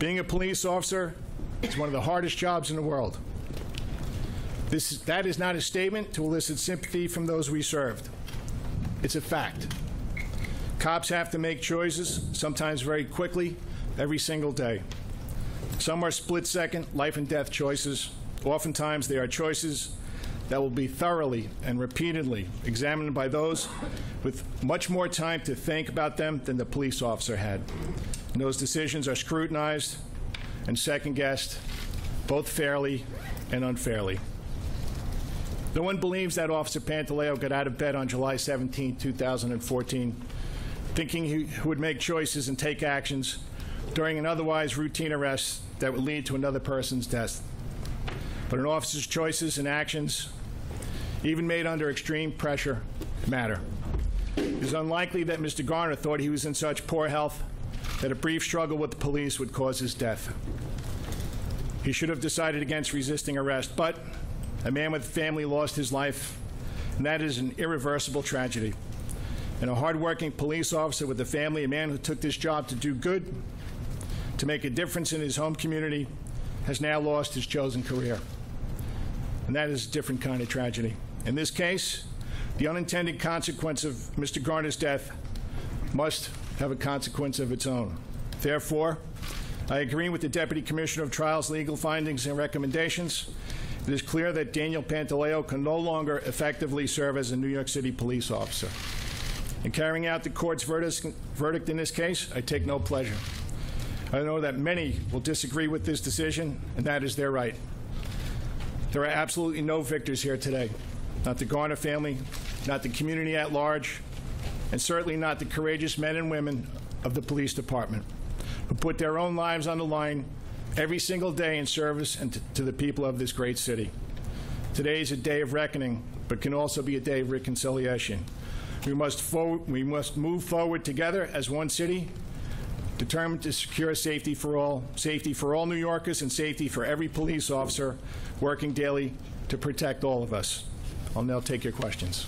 Being a police officer is one of the hardest jobs in the world. That is not a statement to elicit sympathy from those we served. It's a fact. Cops have to make choices, sometimes very quickly, every single day. Some are split-second, life-and-death choices. Oftentimes, they are choices that will be thoroughly and repeatedly examined by those with much more time to think about them than the police officer had. And those decisions are scrutinized and second-guessed, both fairly and unfairly. No one believes that Officer Pantaleo got out of bed on July 17, 2014, thinking he would make choices and take actions during an otherwise routine arrest that would lead to another person's death. But an officer's choices and actions, even made under extreme pressure, matter. It is unlikely that Mr. Garner thought he was in such poor health that a brief struggle with the police would cause his death. He should have decided against resisting arrest, but a man with a family lost his life, and that is an irreversible tragedy. And a hardworking police officer with a family, a man who took this job to do good, to make a difference in his home community, has now lost his chosen career. And that is a different kind of tragedy. In this case, the unintended consequence of Mr. Garner's death must have a consequence of its own. Therefore, I agree with the Deputy Commissioner of Trials' legal findings and recommendations. It is clear that Daniel Pantaleo can no longer effectively serve as a New York City police officer. In carrying out the court's verdict in this case, I take no pleasure. I know that many will disagree with this decision, and that is their right. There are absolutely no victors here today. Not the Garner family, not the community at large, and certainly not the courageous men and women of the police department, who put their own lives on the line every single day in service and to the people of this great city. Today is a day of reckoning, but can also be a day of reconciliation. We must move forward together as one city, determined to secure safety for all New Yorkers, and safety for every police officer working daily to protect all of us. I'll now take your questions.